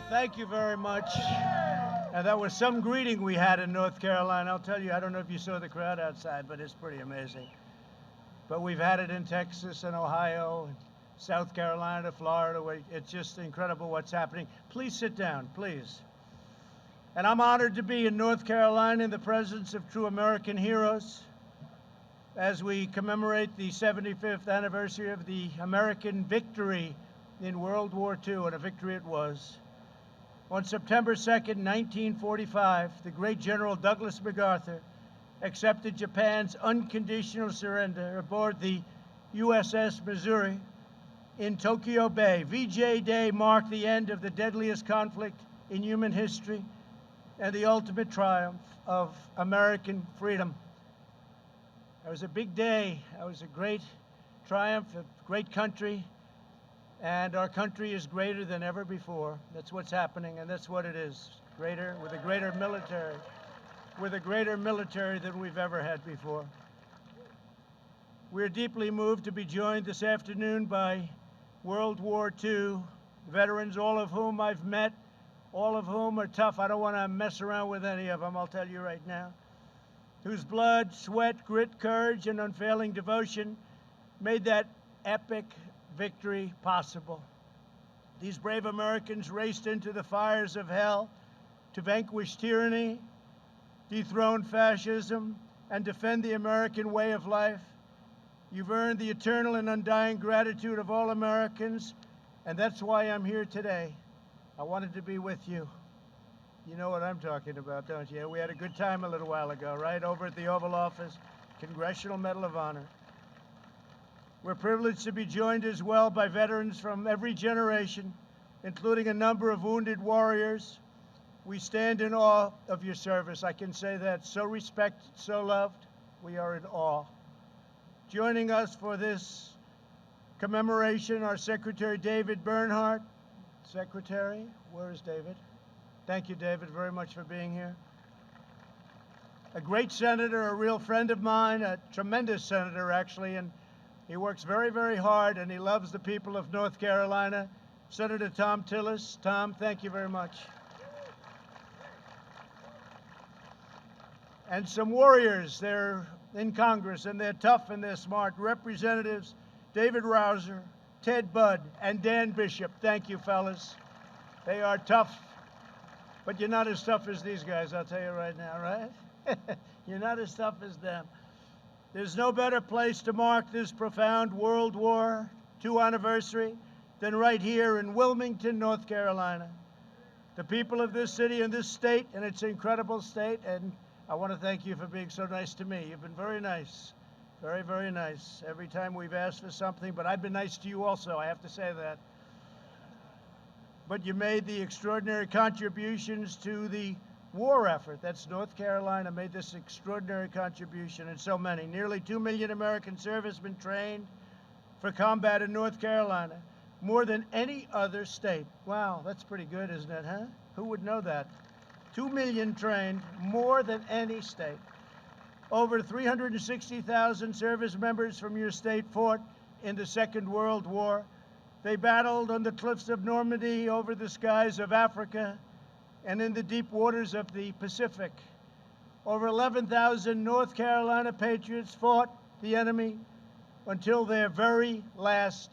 Thank you very much. And that was some greeting we had in North Carolina. I'll tell you, I don't know if you saw the crowd outside, but it's pretty amazing. But we've had it in Texas and Ohio, South Carolina, Florida. It's just incredible what's happening. Please sit down, please. And I'm honored to be in North Carolina in the presence of true American heroes as we commemorate the 75th anniversary of the American victory in World War II, and a victory it was. On September 2nd, 1945, the great General Douglas MacArthur accepted Japan's unconditional surrender aboard the USS Missouri in Tokyo Bay. VJ Day marked the end of the deadliest conflict in human history and the ultimate triumph of American freedom. It was a big day. It was a great triumph, a great country, and our country is greater than ever before. That's what's happening, and that's what it is. Greater, with a greater military than we've ever had before. We're deeply moved to be joined this afternoon by World War II veterans, all of whom I've met, all of whom are tough. I don't want to mess around with any of them, I'll tell you right now. Whose blood, sweat, grit, courage, and unfailing devotion made that epic victory possible. These brave Americans raced into the fires of hell to vanquish tyranny, dethrone fascism, and defend the American way of life. You've earned the eternal and undying gratitude of all Americans, and that's why I'm here today. I wanted to be with you. You know what I'm talking about, don't you? We had a good time a little while ago, right? Over at the Oval Office, Congressional Medal of Honor. We're privileged to be joined as well by veterans from every generation, including a number of wounded warriors. We stand in awe of your service. I can say that. So respected, so loved. We are in awe. Joining us for this commemoration, our Secretary David Bernhardt. Secretary, where is David? Thank you, David, very much for being here. A great senator, a real friend of mine, a tremendous senator, actually, and he works very, very hard, and he loves the people of North Carolina. Senator Thom Tillis. Tom, thank you very much. And some warriors, they're in Congress, and they're tough and they're smart. Representatives David Rouser, Ted Budd, and Dan Bishop. Thank you, fellas. They are tough, but you're not as tough as these guys, I'll tell you right now, right? You're not as tough as them. There's no better place to mark this profound World War II anniversary than right here in Wilmington, North Carolina. The people of this city and this state, and it's an incredible state, and I want to thank you for being so nice to me. You've been very nice, very, very nice. Every time we've asked for something, but I've been nice to you also, I have to say that. But you made the extraordinary contributions to the war effort. That's North Carolina made this extraordinary contribution, and so many. Nearly 2 million American servicemen trained for combat in North Carolina, more than any other state. Wow, that's pretty good, isn't it, huh? Who would know that? 2 million trained, more than any state. Over 360,000 service members from your state fought in the Second World War. They battled on the cliffs of Normandy, over the skies of Africa, and in the deep waters of the Pacific. Over 11,000 North Carolina patriots fought the enemy until their very last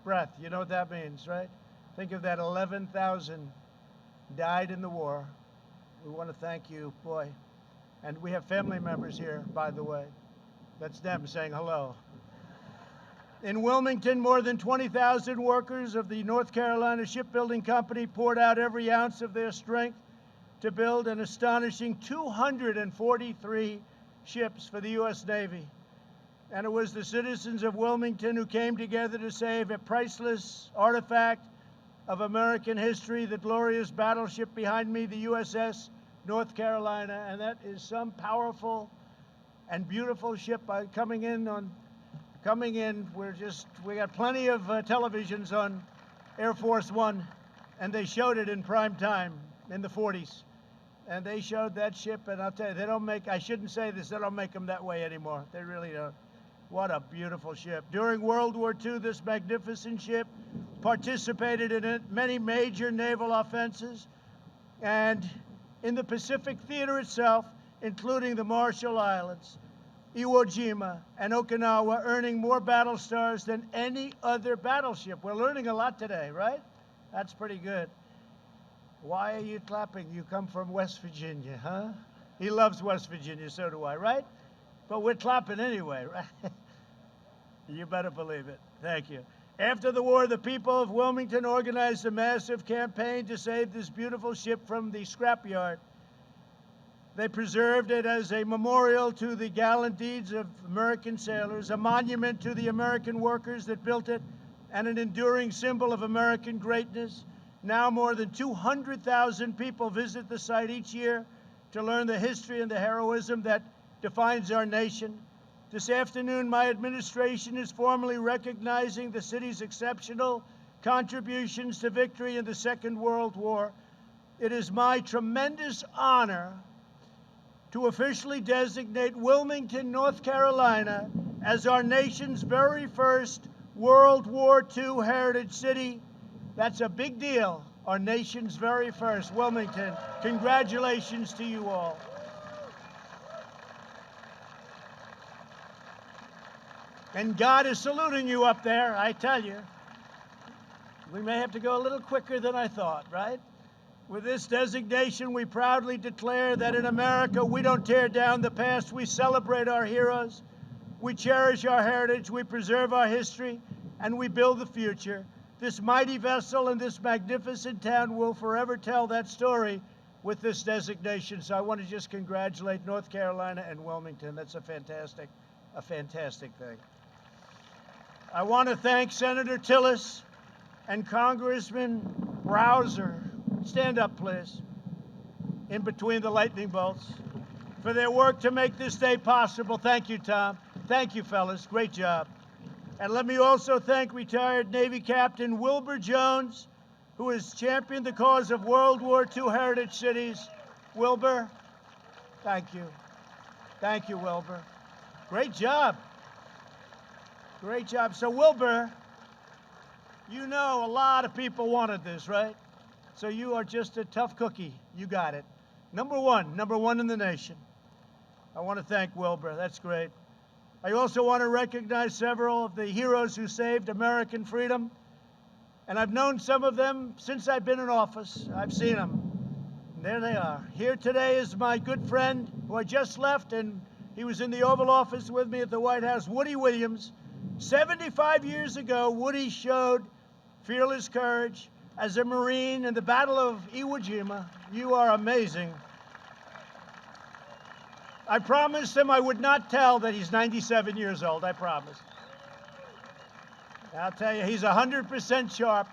breath. You know what that means, right? Think of that, 11,000 died in the war. We want to thank you, boy. And we have family members here, by the way. That's them saying hello. In Wilmington, more than 20,000 workers of the North Carolina Shipbuilding Company poured out every ounce of their strength to build an astonishing 243 ships for the U.S. Navy. And it was the citizens of Wilmington who came together to save a priceless artifact of American history, the glorious battleship behind me, the USS North Carolina. And that is some powerful and beautiful ship coming in. We got plenty of televisions on Air Force One, and they showed it in prime time in the 40s. And they showed that ship, and I'll tell you, they don't make, I shouldn't say this, they don't make them that way anymore. They really don't. What a beautiful ship. During World War II, this magnificent ship participated in many major naval offenses, and in the Pacific Theater itself, including the Marshall Islands, Iwo Jima, and Okinawa, earning more battle stars than any other battleship. We're learning a lot today, right? That's pretty good. Why are you clapping? You come from West Virginia, huh? He loves West Virginia, so do I, right? But we're clapping anyway, right? You better believe it. Thank you. After the war, the people of Wilmington organized a massive campaign to save this beautiful ship from the scrapyard. They preserved it as a memorial to the gallant deeds of American sailors, a monument to the American workers that built it, and an enduring symbol of American greatness. Now more than 200,000 people visit the site each year to learn the history and the heroism that defines our nation. This afternoon, my administration is formally recognizing the city's exceptional contributions to victory in the Second World War. It is my tremendous honor to officially designate Wilmington, North Carolina, as our nation's very first World War II heritage city. That's a big deal. Our nation's very first. Wilmington, congratulations to you all. And God is saluting you up there, I tell you. We may have to go a little quicker than I thought, right? With this designation, we proudly declare that in America, we don't tear down the past, we celebrate our heroes, we cherish our heritage, we preserve our history, and we build the future. This mighty vessel and this magnificent town will forever tell that story with this designation. So I want to just congratulate North Carolina and Wilmington. That's a fantastic thing. I want to thank Senator Tillis and Congressman Rouser. Stand up, please, in between the lightning bolts, for their work to make this day possible. Thank you, Tom. Thank you, fellas. Great job. And let me also thank retired Navy Captain Wilbur Jones, who has championed the cause of World War II heritage cities. Wilbur, thank you. Thank you, Wilbur. Great job. Great job. So, Wilbur, you know a lot of people wanted this, right? So you are just a tough cookie. You got it. Number one in the nation. I want to thank Wilbur. That's great. I also want to recognize several of the heroes who saved American freedom. And I've known some of them since I've been in office. I've seen them. And there they are. Here today is my good friend who I just left, and he was in the Oval Office with me at the White House, Woody Williams. 75 years ago, Woody showed fearless courage as a Marine in the Battle of Iwo Jima. You are amazing. I promised him I would not tell that he's 97 years old. I promise. I'll tell you, he's 100% sharp.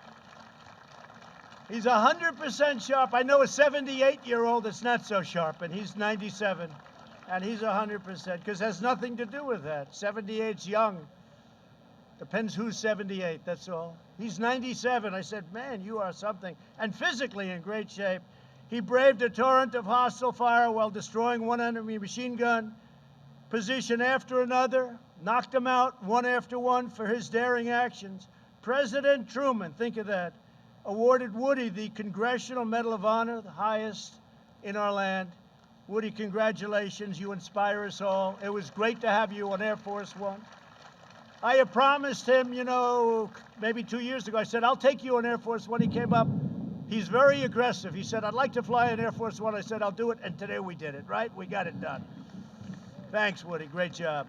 He's 100% sharp. I know a 78-year-old that's not so sharp, and he's 97. And he's 100%, because it has nothing to do with that. 78's young. Depends who's 78, that's all. He's 97. I said, man, you are something. And physically in great shape. He braved a torrent of hostile fire while destroying one enemy machine gun position after another, knocked them out one after one for his daring actions. President Truman, think of that, awarded Woody the Congressional Medal of Honor, the highest in our land. Woody, congratulations. You inspire us all. It was great to have you on Air Force One. I had promised him, you know, maybe 2 years ago, I said, I'll take you on Air Force One. He came up. He's very aggressive. He said, I'd like to fly on Air Force One. I said, I'll do it. And today we did it, right? We got it done. Thanks, Woody. Great job.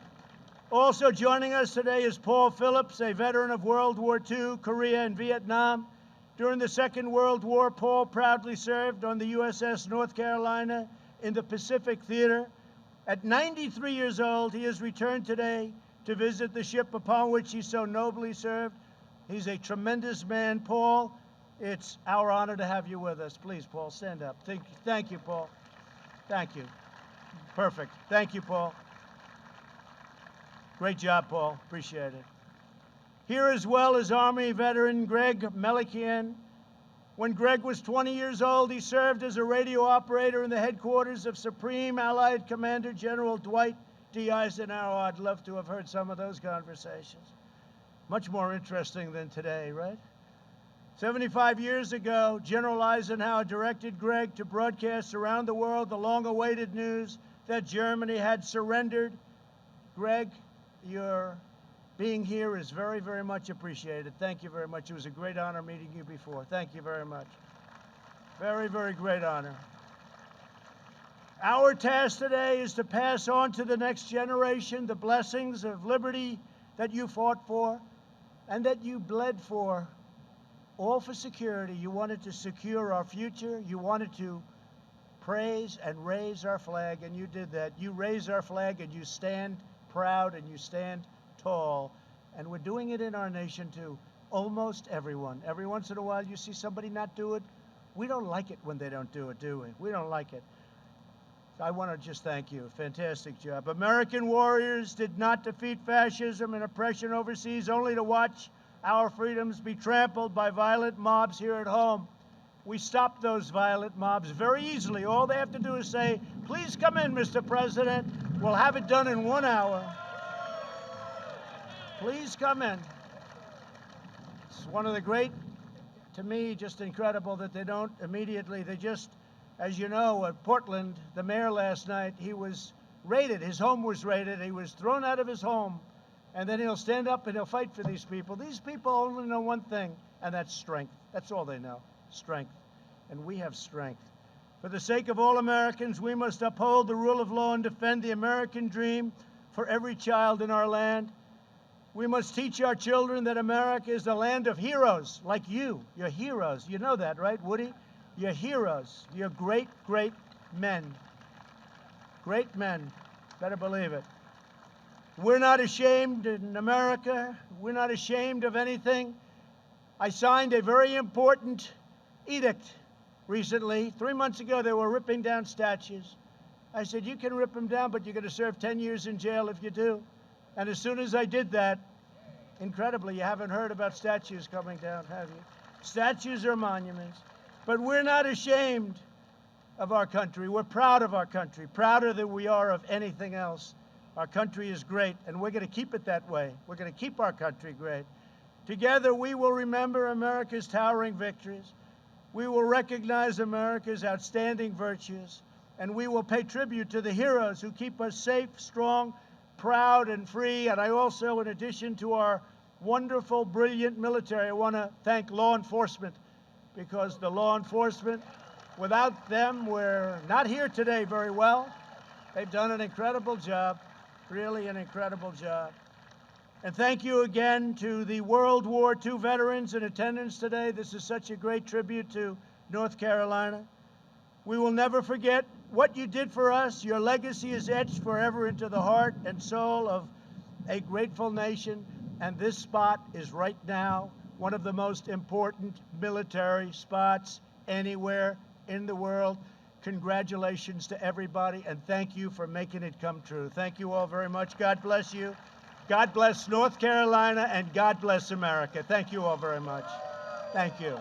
Also joining us today is Paul Phillips, a veteran of World War II, Korea, and Vietnam. During the Second World War, Paul proudly served on the USS North Carolina in the Pacific Theater. At 93 years old, he has returned today to visit the ship upon which he so nobly served. He's a tremendous man. Paul, it's our honor to have you with us. Please, Paul, stand up. Thank you, Paul. Thank you. Perfect. Thank you, Paul. Great job, Paul. Appreciate it. Here as well is Army veteran Greg Melikian. When Greg was 20 years old, he served as a radio operator in the headquarters of Supreme Allied Commander General Dwight D. Eisenhower. I'd love to have heard some of those conversations. Much more interesting than today, right? 75 years ago, General Eisenhower directed Greg to broadcast around the world the long-awaited news that Germany had surrendered. Greg, your being here is very, very much appreciated. Thank you very much. It was a great honor meeting you before. Thank you very much. Very, very great honor. Our task today is to pass on to the next generation the blessings of liberty that you fought for and that you bled for, all for security. You wanted to secure our future. You wanted to praise and raise our flag, and you did that. You raise our flag, and you stand proud, and you stand tall. And we're doing it in our nation, too. Almost everyone. Every once in a while, you see somebody not do it. We don't like it when they don't do it, do we? We don't like it. I want to just thank you. Fantastic job. American warriors did not defeat fascism and oppression overseas only to watch our freedoms be trampled by violent mobs here at home. We stopped those violent mobs very easily. All they have to do is say, please come in, Mr. President. We'll have it done in 1 hour. Please come in. It's one of the great, to me, just incredible that they don't immediately, they just, as you know, at Portland, the mayor last night, he was raided. His home was raided. He was thrown out of his home. And then he'll stand up and he'll fight for these people. These people only know one thing, and that's strength. That's all they know, strength. And we have strength. For the sake of all Americans, we must uphold the rule of law and defend the American dream for every child in our land. We must teach our children that America is the land of heroes like you. You're heroes. You know that, right, Woody? You're heroes. You're great, great men. Great men. Better believe it. We're not ashamed in America. We're not ashamed of anything. I signed a very important edict recently. 3 months ago, they were ripping down statues. I said, you can rip them down, but you're going to serve 10 years in jail if you do. And as soon as I did that, incredibly, you haven't heard about statues coming down, have you? Statues are monuments. But we're not ashamed of our country. We're proud of our country, prouder than we are of anything else. Our country is great, and we're going to keep it that way. We're going to keep our country great. Together, we will remember America's towering victories. We will recognize America's outstanding virtues, and we will pay tribute to the heroes who keep us safe, strong, proud, and free. And I also, in addition to our wonderful, brilliant military, I want to thank law enforcement, because the law enforcement, without them, we're not here today very well. They've done an incredible job, really an incredible job. And thank you again to the World War II veterans in attendance today. This is such a great tribute to North Carolina. We will never forget what you did for us. Your legacy is etched forever into the heart and soul of a grateful nation. And this spot is right now one of the most important military spots anywhere in the world. Congratulations to everybody, and thank you for making it come true. Thank you all very much. God bless you. God bless North Carolina, and God bless America. Thank you all very much. Thank you.